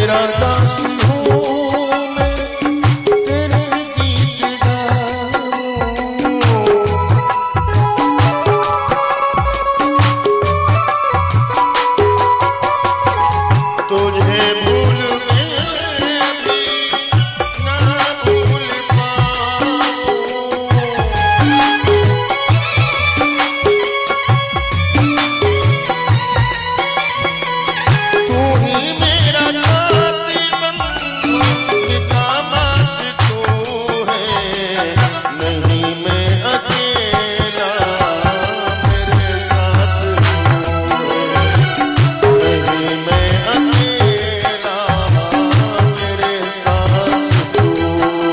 तेरा दास हूँ मैं, तेरे गीत गाऊं। तुझे भूल में भी ना भूल पाऊं। तू ही मेरा कातिबन निजामत तू है, नहीं मैं अकेला मेरे साथ तू है, नहीं मैं अकेला मेरे साथ तू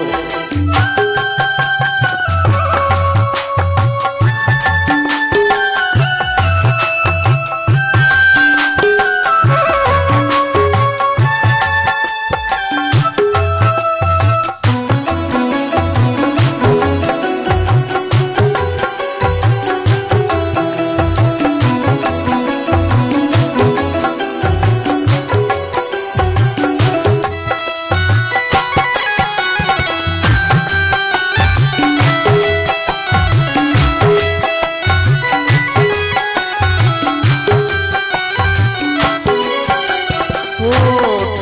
है।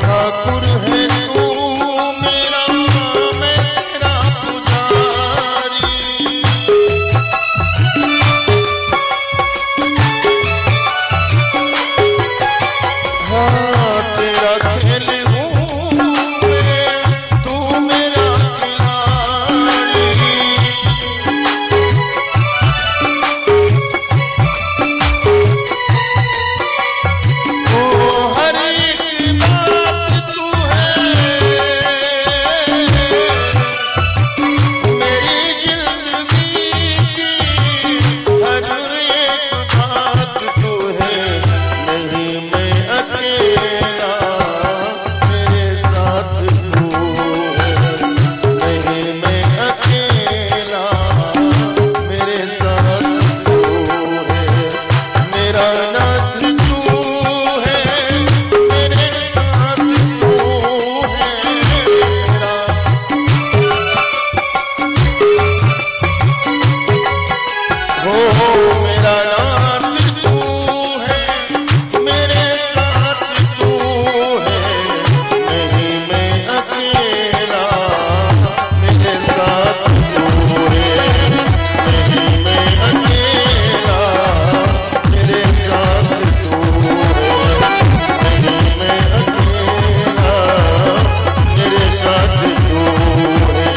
ठाकुर है तू मेरा, मैं तेरा पुजारी। हाँ तेरा खेल हूँ मैं, तू मेरा खिलाड़ी। ओ हर एक बात तू है, मेरी जिंदगी की हर एक बात तू है, नहीं मैं अकेला मेरे साथ तू है, नहीं मैं अकेला मेरे साथ तू है। मेरा नाथ तू है, मेरे साथ तू है। मेरा हो मेरा नाथ तू है, मेरे साथ तू है, नहीं मैं अकेला मेरे साथ तू है, नहीं मैं अकेला मेरे साथ तू है, नहीं मैं अकेला मेरे साथ तू है।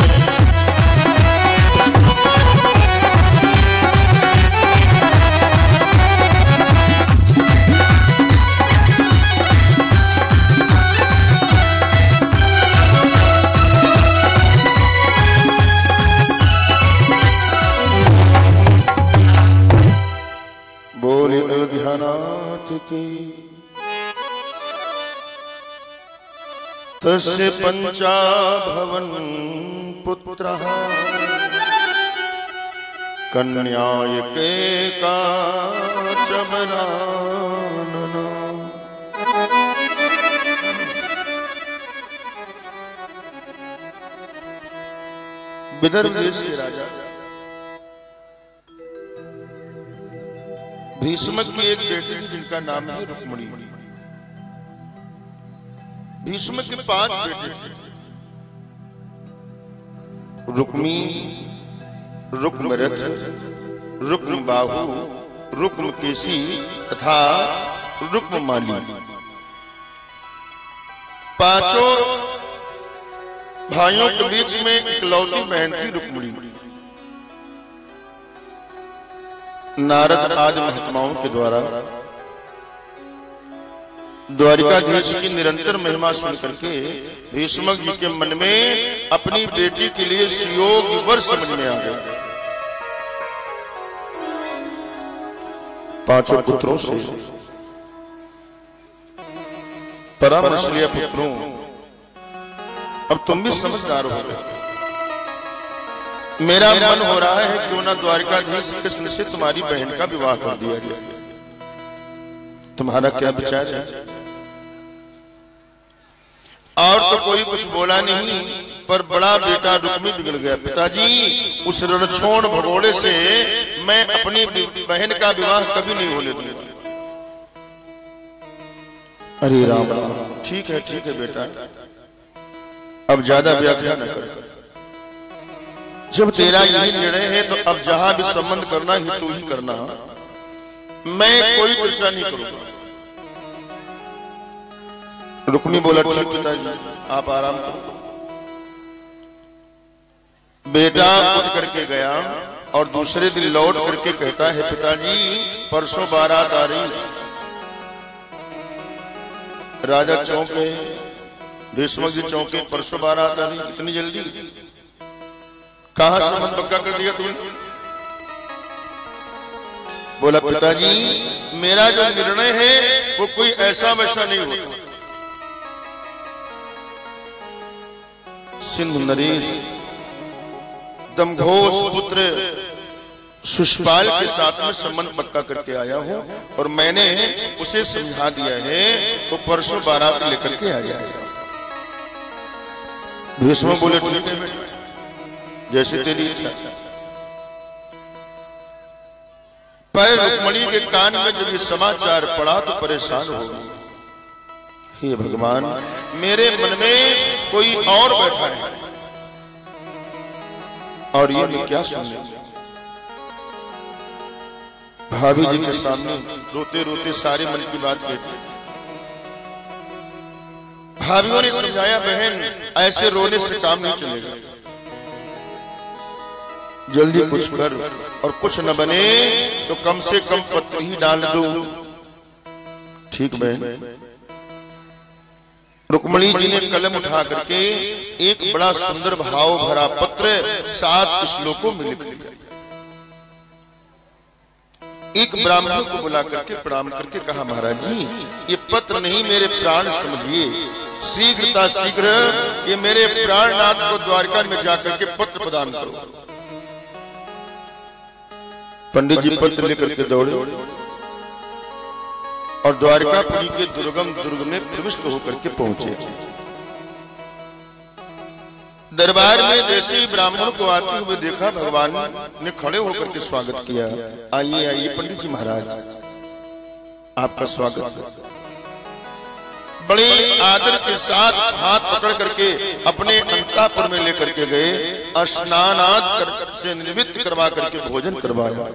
बोले अयोध्यानाथ की। तस्य पंचा भवन पुत्रः कन्याय के काचबरानना। विदर्भ देश के राजा भीष्म की एक बेटी थी जिनका नाम है रुक्मिणी। भीष्म के 5 बेटे थे, रुक्मी, रुक्मरथ, रुक्मबाहु, रुक्मकेशी तथा रुक्ममाली। 5 भाइयों के बीच में इकलौती बहन थी रुक्मिणी। नारद आदि महात्माओं के द्वारा द्वारिकाधीश की निरंतर महिमा सुन करके भीष्म जी के मन में अपनी बेटी के लिए सुयोग वर समझ में आ गया। 5 पुत्रों से परामर्श लिया, पुत्रों अब तुम भी समझदार हो गए। मेरा मन हो रहा है क्यों ना द्वारिकाधीश कृष्ण से तुम्हारी बहन का विवाह कर दिया जाए। तुम्हारा क्या विचार है? और तो कोई कुछ बोला नहीं, पर बड़ा बेटा रुक्मी बिगड़ गया। पिताजी, उस रणछोड़ भगोड़े से मैं अपनी बहन का विवाह कभी नहीं होने दूंगा। अरे राम राम, ठीक है बेटा, अब ज्यादा व्याख्या न कर। जब तेरा यही निर्णय है तो अब जहां भी संबंध करना ही तू ही करना, मैं कोई चर्चा नहीं करूंगा। रुक्मी बोला, ठीक पिताजी, आप आराम करो। बेटा उठ करके गया और दूसरे दिन लौट करके कहता है, पिताजी परसों बारात आ रही। राजा चौंके, भीष्मक जी चौंके, परसों बारात आ रही, इतनी जल्दी? कहां संबंध पक्का कर दिया तुमने? बोला, पिताजी मेरा जो निर्णय है वो कोई ऐसा वैसा नहीं होता। सिंधु नरेश दमघोष पुत्र सुषपाल के साथ में संबंध पक्का करके आया हूं और मैंने उसे समझा दिया है, वो परसों बारात लेकर के आ जाएगा। भीष्म बोले, ठीक है बेटा, जैसे तेरी इच्छा। पर रुक्मिणी के कान में जब ये समाचार पड़ा तो परेशान हो गई। हे भगवान, मेरे मन में कोई और बैठा है और ये मैं क्या सुन रही। भाभी जी के सामने रोते रोते सारे मन की बात कहती। भाभियों ने समझाया, बहन ऐसे रोने से काम नहीं चलेगा, जल्दी कुछ कर, और कुछ न बने तो कम से कम पत्र ही डाल दो। ठीक बहन। रुक्मिणी जी ने कलम उठा करके एक बड़ा सुंदर भाव भरा पत्र 7 श्लोकों में लिख दिया। एक ब्राह्मण को बुला करके प्रणाम करके कहा, महाराज जी ये पत्र नहीं, मेरे प्राण समझिए, शीघ्रता शीघ्र ये मेरे प्राणनाथ को द्वारका में जाकर के पत्र प्रदान करो। पंडित जी पत्र लेकर के दौड़े और द्वारकापुरी के दुर्गम दुर्ग में प्रविष्ट होकर के पहुंचे। दरबार में जैसे ही ब्राह्मण को आते हुए देखा, भगवान ने खड़े होकर के स्वागत किया। आइए आइए पंडित जी महाराज, आपका स्वागत है। बड़े आदर के साथ हाथ पकड़ करके अपने अंतापुर में लेकर के गए, स्नानादि से निवृत्त करवा करके भोजन करवाया।